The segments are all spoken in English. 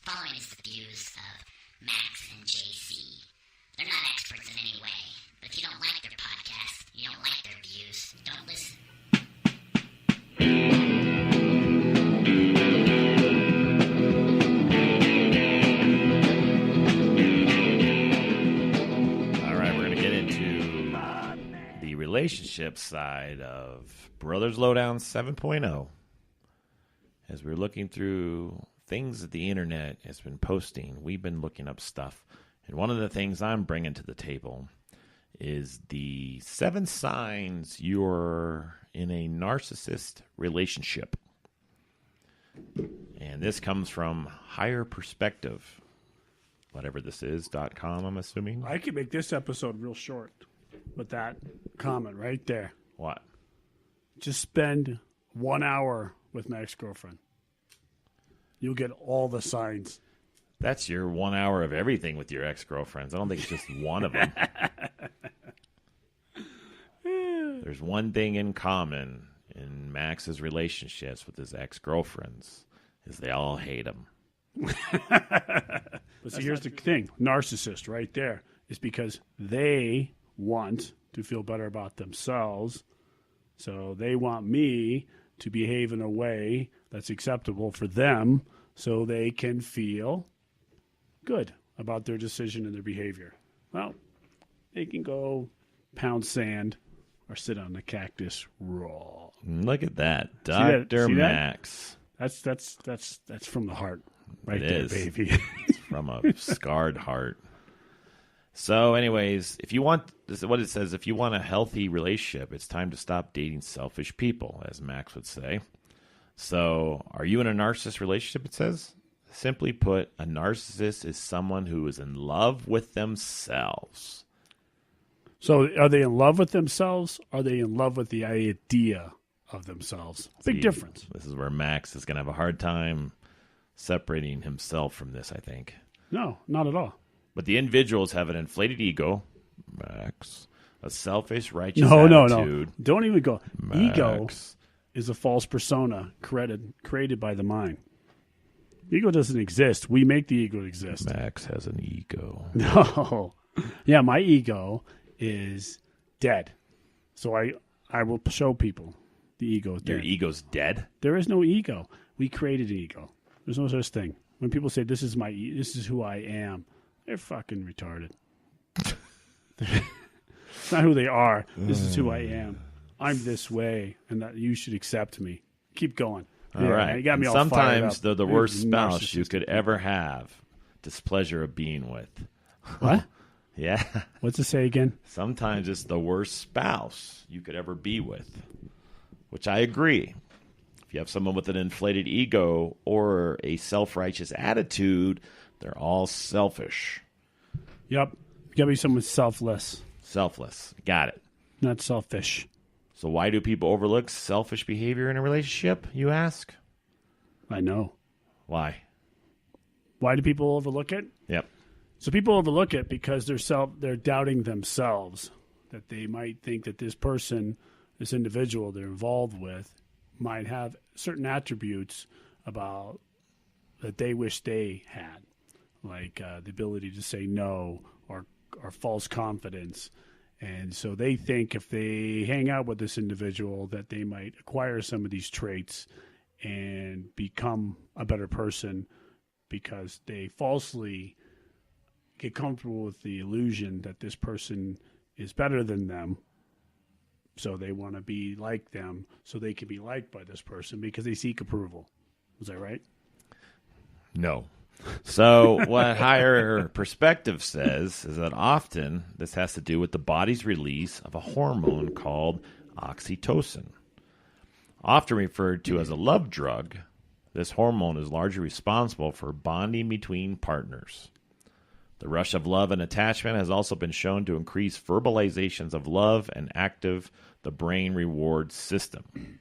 following is the views of Max and JC. They're not experts in any way, but if you don't like their podcast, you don't like their views, don't listen. All right, we're going to get into the relationship side of Brothers Lowdown 7.0. As we're looking through things that the internet has been posting, we've been looking up stuff. And one of the things I'm bringing to the table is the 7 signs you're in a narcissist relationship. And this comes from Higher Perspective, whatever this is, .com, I'm assuming. I could make this episode real short with that comment right there. What? Just spend 1 hour with my ex-girlfriend. You'll get all the signs. That's your 1 hour of everything with your ex-girlfriends. I don't think it's just one of them. There's one thing in common in Max's relationships with his ex-girlfriends is they all hate him. But see, here's the thing. Narcissist right there is because they want to feel better about themselves. So they want me to behave in a way that's acceptable for them so they can feel good about their decision and their behavior. Well, they can go pound sand or sit on the cactus raw. Look at that. See that? Dr. See that? Max. That's from the heart. Right It there, is. baby. It's from a scarred heart. So anyways, if you want, this is what it says, if you want a healthy relationship, it's time to stop dating selfish people, as Max would say. So are you in a narcissist relationship, it says? Simply put, a narcissist is someone who is in love with themselves. So are they in love with themselves? Are they in love with the idea of themselves? Big difference. This is where Max is going to have a hard time separating himself from this, I think. No, not at all. But the individuals have an inflated ego, Max, a selfish, righteous No. attitude. Don't even go. Max. Ego is a false persona created by the mind. Ego doesn't exist. We make the ego exist. Max has an ego. No. Yeah, my ego is dead. So I will show people the ego is Your dead. ego's dead? There is no ego. We created an ego. There's no such thing. When people say this is who I am, they're fucking retarded. It's not who they are. This is who I am. I'm this way, and that you should accept me. Keep going. All right. You got me And all fired sometimes up. they're the You're worst spouse narcissistic. you could ever have displeasure of being with. What? Yeah. What's it say again? Sometimes it's the worst spouse you could ever be with, which I agree. If you have someone with an inflated ego or a self-righteous attitude, they're all selfish. Yep. You got to be someone selfless, Selfless. Got it. not selfish. So why do people overlook selfish behavior in a relationship, you ask? I know. Why? Why do people overlook it? Yep. So people overlook it because they're doubting themselves, that they might think that this person, this individual they're involved with, might have certain attributes about that they wish they had, like the ability to say no or false confidence. And so they think if they hang out with this individual that they might acquire some of these traits and become a better person because they falsely get comfortable with the illusion that this person is better than them. So they want to be like them so they can be liked by this person because they seek approval. Is that right? No. So what Higher Perspective says is that often this has to do with the body's release of a hormone called oxytocin. Often referred to as a love drug, this hormone is largely responsible for bonding between partners. The rush of love and attachment has also been shown to increase verbalizations of love and active the brain reward system.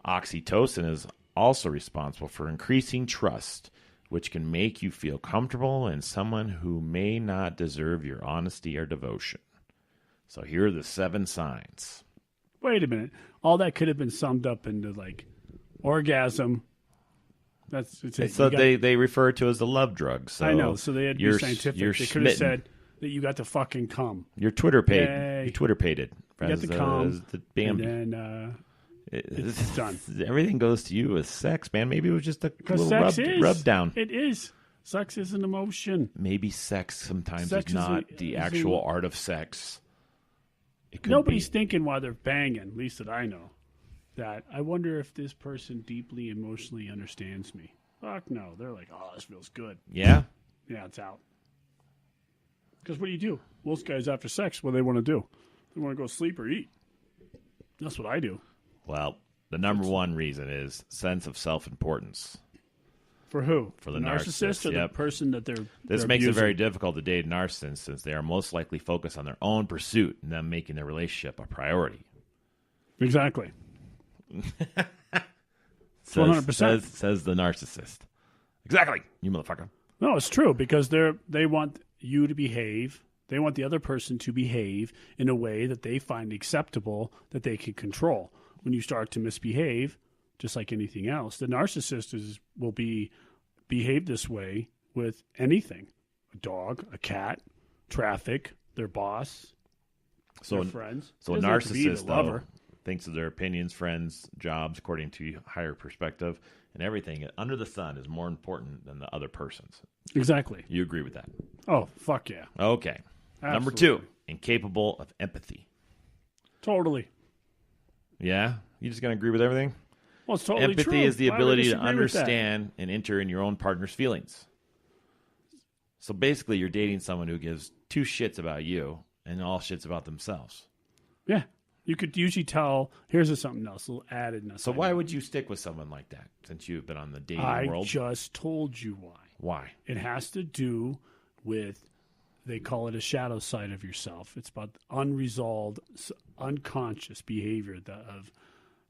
Oxytocin is also responsible for increasing trust, which can make you feel comfortable in someone who may not deserve your honesty or devotion. So here are the 7 signs. Wait a minute. All that could have been summed up into like orgasm, That's it's it. So they refer to it as the love drug. So I know. So they had to be scientific. You're They could have said that you got to fucking come. Your Twitter paid. Yay. You Twitter paid it. You got to come. The Bambi. And then it's done. Everything goes to you as sex, man. Maybe it was just a Because little sex is. rub down. It is. Sex is an emotion. Maybe sex sometimes Sex is not the actual art of sex. It could Nobody's be. thinking while they're banging, at least that I know, that I wonder if this person deeply emotionally understands me. Fuck no. They're like, oh, this feels good. Yeah? Yeah, it's out. Because what do? Most guys after sex, what do they want to do? They want to go sleep or eat. That's what I do. Well, the number one reason is sense of self-importance. For who? For the narcissist or yep. the person that they're This they're makes abusing? it very difficult to date a narcissist since they are most likely focused on their own pursuit and them making their relationship a priority. Exactly. 100%. Says the narcissist. Exactly, you motherfucker. No, it's true because they want you to behave. They want the other person to behave in a way that they find acceptable that they can control. When you start to misbehave, just like anything else, the narcissist will behave this way with anything: a dog, a cat, traffic, their boss, their friends. So a Doesn't have to be narcissist the lover. thinks of their opinions, friends, jobs, according to higher perspective, and everything under the sun is more important than the other person's. Exactly. You agree with that? Oh, fuck yeah. Okay. Number Absolutely. 2, incapable of empathy. Totally. Yeah? You just going to agree with everything? Well, it's totally Empathy true. is the Why would I ability to disagree with that? understand and enter in your own partner's feelings. So basically, you're dating someone who gives 2 shits about you and all shits about themselves. Yeah. You could usually tell, here's something else, a little addedness. So why would you stick with someone like that since you've been on the dating world? I just told you why. Why? It has to do with, they call it a shadow side of yourself. It's about unresolved, unconscious behavior of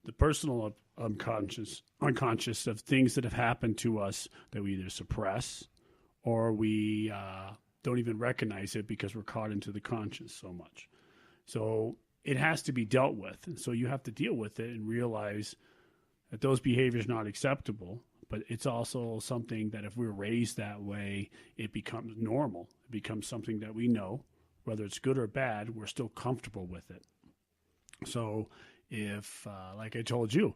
the personal unconscious of things that have happened to us that we either suppress or we don't even recognize it because we're caught into the conscious so much. So it has to be dealt with. And so you have to deal with it and realize that those behaviors are not acceptable, but it's also something that if we're raised that way, it becomes normal. It becomes something that we know, whether it's good or bad, we're still comfortable with it. So if, like I told you,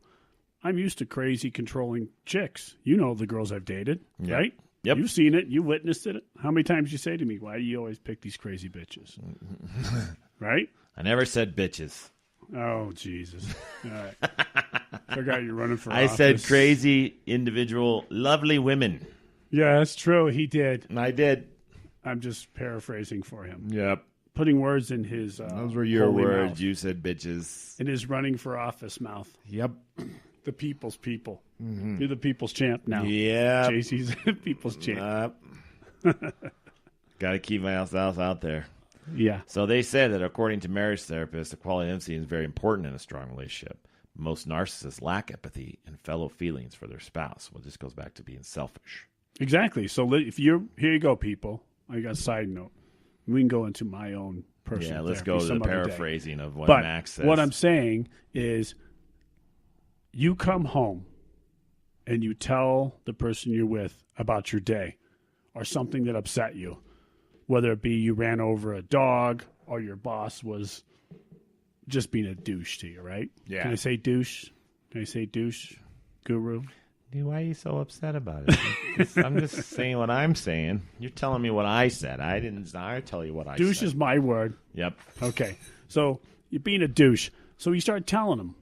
I'm used to crazy controlling chicks. You know the girls I've dated, right? Yep. You've seen it. You witnessed it. How many times you say to me, why do you always pick these crazy bitches? Right? I never said bitches. Oh, Jesus. All right. Forgot you're running for I office. said crazy, individual, lovely women. Yeah, that's true. He did. I did. I'm just paraphrasing for him. Yep. Putting words in his Those were your holy words. mouth. You said bitches. In his running for office mouth. Yep. The people's people. You're the people's champ now. Yeah. JC's the people's champ. Got to keep myself out there. Yeah. So they say that according to marriage therapists, the quality of empathy is very important in a strong relationship. Most narcissists lack empathy and fellow feelings for their spouse. Well, this goes back to being selfish. Exactly. So if you're here, you go, people. I got a side note. We can go into my own personal. Yeah, let's therapy go to the some other day. paraphrasing of what But Max says. what I'm saying is, you come home and you tell the person you're with about your day or something that upset you, whether it be you ran over a dog or your boss was just being a douche to you, right? Yeah. Can I say douche? Can I say douche, guru? Dude, why are you so upset about it? I'm just saying what I'm saying. You're telling me what I said. I tell you what I Douche said. is my word. Yep. Okay. So you're being a douche. So you start telling them,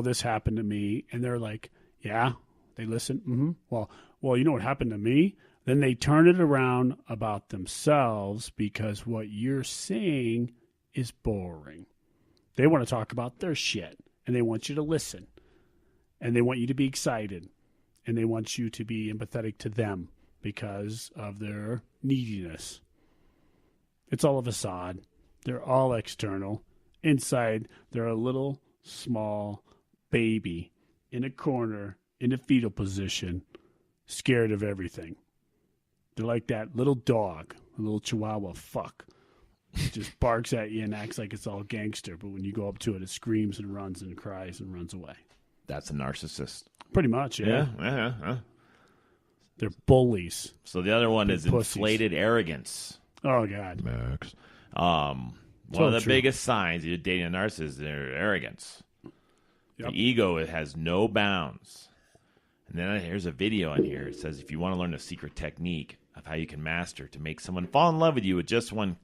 this happened to me. And they're like, yeah. They listen. Mm-hmm. Well, you know what happened to me? Then they turn it around about themselves because what you're saying is boring. They want to talk about their shit, and they want you to listen, and they want you to be excited, and they want you to be empathetic to them because of their neediness. It's all a facade. They're all external. Inside, they're a little small baby in a corner in a fetal position, scared of everything. They're like that little dog, a little chihuahua fuck. It just barks at you and acts like it's all gangster, but when you go up to it, it screams and runs and cries and runs away. That's a narcissist. Pretty much, yeah. Yeah. They're bullies. So the other one is pussies. inflated arrogance. Oh, God. Max. One of the biggest signs you're dating a narcissist is their arrogance. Yep. The ego, it has no bounds. And then here's a video on here. It says if you want to learn a secret technique of how you can master to make someone fall in love with you with just one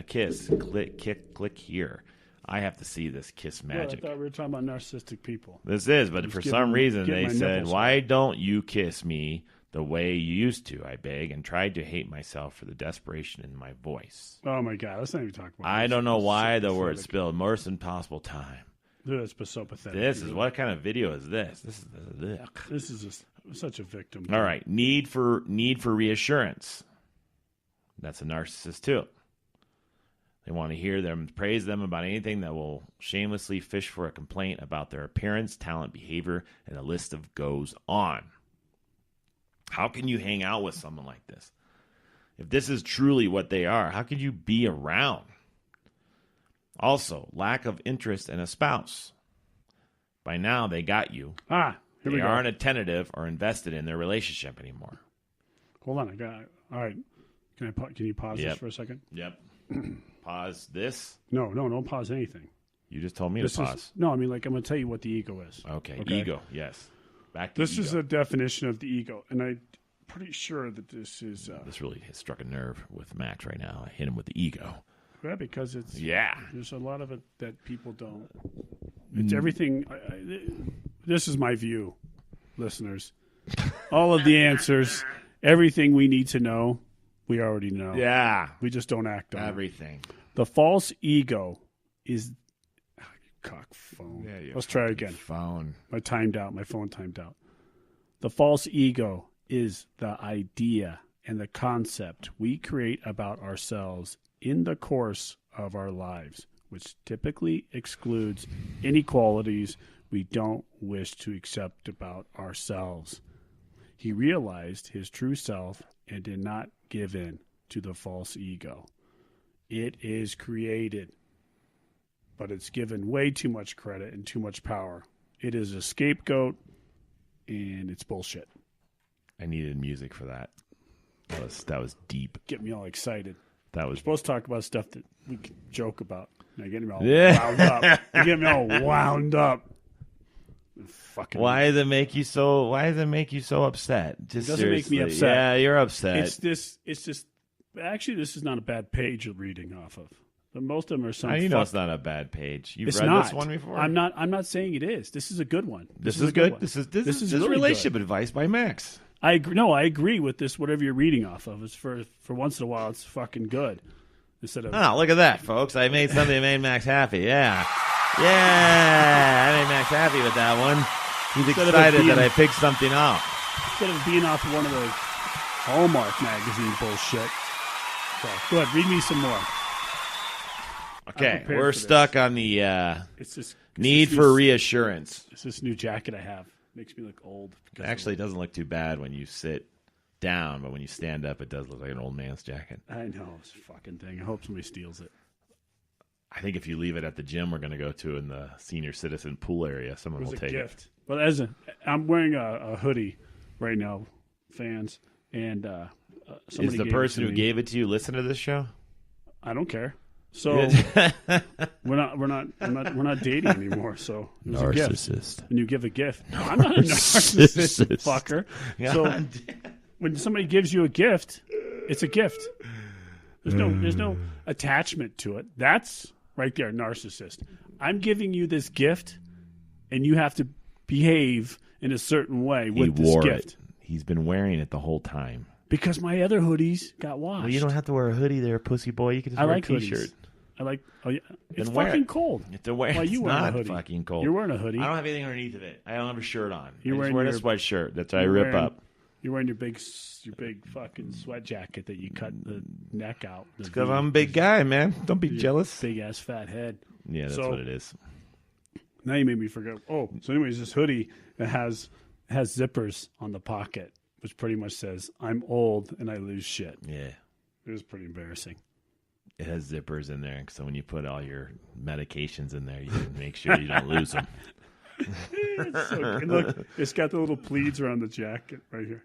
kiss, click here. I have to see this kiss magic. Well, I thought we were talking about narcissistic people. This is, but for some reason they said, why don't you kiss me the way you used to, I beg, and tried to hate myself for the desperation in my voice. Oh, my God. Let's not even talk about I this. don't know why the word spilled. Worst impossible time. Dude, that's so pathetic. This is, what kind of video is this? This is just such a victim. All right. Need for reassurance. That's a narcissist, too. They want to hear them, praise them about anything that will shamelessly fish for a complaint about their appearance, talent, behavior, and the list of goes on. How can you hang out with someone like this? If this is truly what they are, how could you be around? Also, lack of interest in a spouse. By now, they got you. They aren't attentive or invested in their relationship anymore. Hold on, I got it. All right. Can you pause this for a second? Yep. Pause this? No, don't pause anything. You just told me to pause. I'm going to tell you what the ego is. Okay. Ego, yes. Back to this ego. is a definition of the ego, and I'm pretty sure that this is... this really has struck a nerve with Max right now. I hit him with the ego. Yeah, because it's... Yeah. There's a lot of it that people don't... It's everything... This is my view, listeners. All of the answers, everything we need to know, we already know. Yeah. We just don't act on everything. The false ego is... cock phone. Yeah, let's try again. Phone. My phone timed out. The false ego is the idea and the concept we create about ourselves in the course of our lives, which typically excludes inequalities we don't wish to accept about ourselves. He realized his true self and did not give in to the false ego. It is created, but it's given way too much credit and too much power. It is a scapegoat, and it's bullshit. I needed music for that. That was deep. Get me all excited. That was We're supposed to talk about stuff that we can joke about. Now get me all wound up. You get me all wound up. Fucking Why does it make you so upset? Just it doesn't make me upset. Yeah, you're upset. It's just actually this is not a bad page you're reading off of. But most of them are some. How do you know it's not a bad page? You've read not. this one before? I'm not saying it is. This is a good one. This is good. This is really relationship good. advice by Max. I agree. No, I agree with this. Whatever you're reading off of, it's for once in a while, it's fucking good. Instead of look at that, folks! I made something that made Max happy. Yeah, I made Max happy with that one. He's excited that I picked something out. Instead of being off one of the Hallmark magazine bullshit. So go ahead, read me some more. Okay, we're stuck on the need for for reassurance. It's this new jacket I have. Makes me look old. Actually, it doesn't look too bad when you sit down, but when you stand up, it does look like an old man's jacket. I know, this fucking thing. I hope somebody steals it. I think if you leave it at the gym we're going to go to in the senior citizen pool area, someone will take it. Well, I'm wearing a hoodie right now, fans, and somebody is the person who gave it to you listen to this show? I don't care. So we're not dating anymore. So it was narcissist. A gift. When you give a gift, I'm not a narcissist, fucker. So when somebody gives you a gift, it's a gift. There's no attachment to it. That's right there, narcissist. I'm giving you this gift, and you have to behave in a certain way with this gift. He's been wearing it the whole time. Because my other hoodies got washed. Well, you don't have to wear a hoodie there, pussy boy. You can just wear a T-shirt. Hoodies. It's fucking cold. You have to wear. Why you it's wearing not a hoodie? Fucking cold. You're wearing a hoodie. I don't have anything underneath of it. I don't have a shirt on. You're wearing a sweatshirt that I rip up. You're wearing your big fucking sweat jacket that you cut the neck out. It's because I'm a big guy, man. Don't be jealous. Big ass fat head. Yeah, that's what it is. Now you made me forget. Oh, so anyways, this hoodie that has zippers on the pocket, which pretty much says, I'm old and I lose shit. Yeah. It was pretty embarrassing. It has zippers in there, so when you put all your medications in there, you make sure you don't lose them. It's so good. Look, it's got the little pleats around the jacket right here.